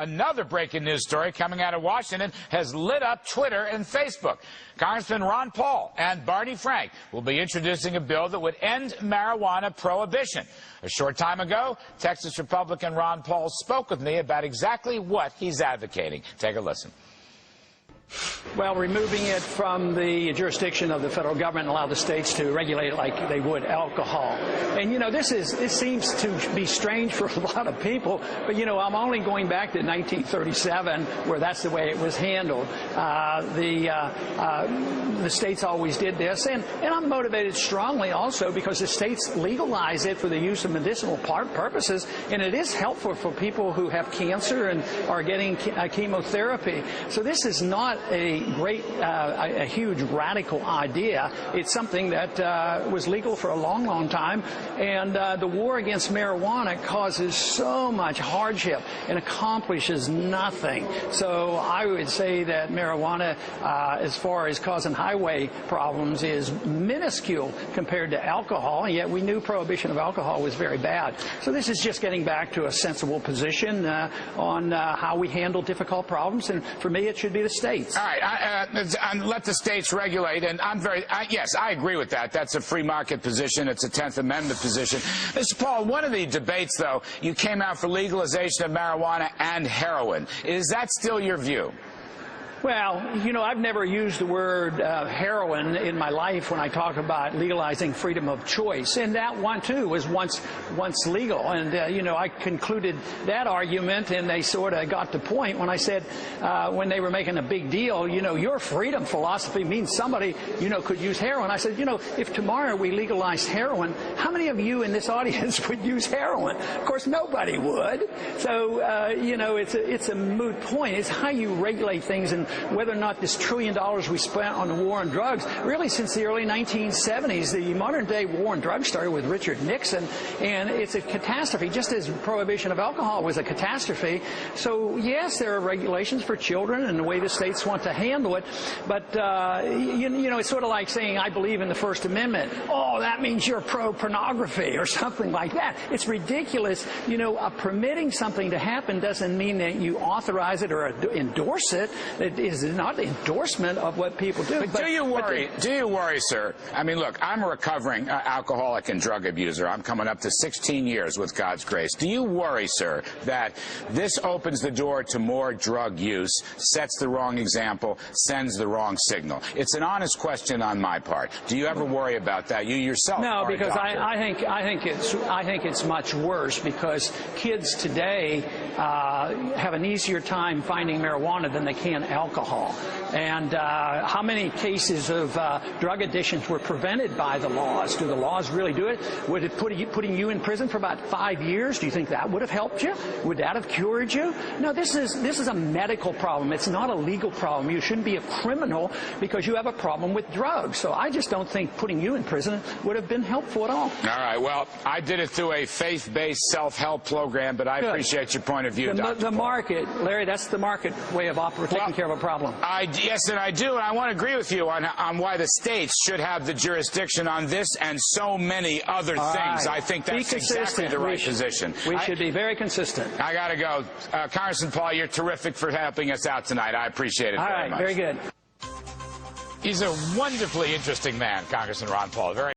Another breaking news story coming out of Washington has lit up Twitter and Facebook. Congressman Ron Paul and Barney Frank will be introducing a bill that would end marijuana prohibition. A short time ago, Texas Republican Ron Paul spoke with me about exactly what he's advocating. Take a listen. Well, removing it from the jurisdiction of the federal government and allow the states to regulate it like they would alcohol. And, you know, this seems to be strange for a lot of people, but, you know, I'm only going back to 1937 where that's the way it was handled. The states always did this, and I'm motivated strongly also because the states legalize it for the use of medicinal purposes, and it is helpful for people who have cancer and are getting chemotherapy. So this is not a huge radical idea. It's something that was legal for a long, long time, and the war against marijuana causes so much hardship and accomplishes nothing. So I would say that marijuana, as far as causing highway problems, is minuscule compared to alcohol, and yet we knew prohibition of alcohol was very bad. So this is just getting back to a sensible position on how we handle difficult problems, and for me it should be the states. All right, and let the states regulate, and yes, I agree with that. That's a free market position. It's a 10th Amendment position. Mr. Paul, one of the debates, though, you came out for legalization of marijuana and heroin. Is that still your view? Well, you know, I've never used the word heroin in my life when I talk about legalizing freedom of choice. And that one, too, was once legal. And, you know, I concluded that argument, and they sort of got the point when I said, when they were making a big deal, you know, your freedom philosophy means somebody, you know, could use heroin. I said, you know, if tomorrow we legalized heroin, how many of you in this audience would use heroin? Of course, nobody would. So, you know, it's a moot point. It's how you regulate things and whether or not this $1 trillion we spent on the war on drugs, really since the early 1970s, the modern-day war on drugs started with Richard Nixon, and it's a catastrophe, just as prohibition of alcohol was a catastrophe. So, yes, there are regulations for children and the way the states want to handle it, but, you know, it's sort of like saying, I believe in the First Amendment. Oh, that means you're pro-pornography or something like that. It's ridiculous. You know, permitting something to happen doesn't mean that you authorize it or endorse it. It is not the endorsement of what people do. But do you worry, sir? I mean, look, I'm a recovering alcoholic and drug abuser. I'm coming up to 16 years with God's grace. Do you worry, sir, that this opens the door to more drug use, sets the wrong example, sends the wrong signal? It's an honest question on my part. Do you ever worry about that? You yourself? No, are because I think it's much worse because kids today have an easier time finding marijuana than they can alcohol. And how many cases of drug addictions were prevented by the laws? Do the laws really do it? Would it putting you in prison for about 5 years? Do you think that would have helped you? Would that have cured you? No, this is a medical problem. It's not a legal problem. You shouldn't be a criminal because you have a problem with drugs. So I just don't think putting you in prison would have been helpful at all. All right. Well, I did it through a faith-based self-help program, but I appreciate your point of view, Dr. The market, Larry, that's the market way of taking care of a problem. Yes, and I do, and I want to agree with you on why the states should have the jurisdiction on this and so many other things. I think that's exactly the right position. We should be very consistent. I got to go. Congressman Paul, you're terrific for helping us out tonight. I appreciate it very much. Very good. He's a wonderfully interesting man, Congressman Ron Paul. Very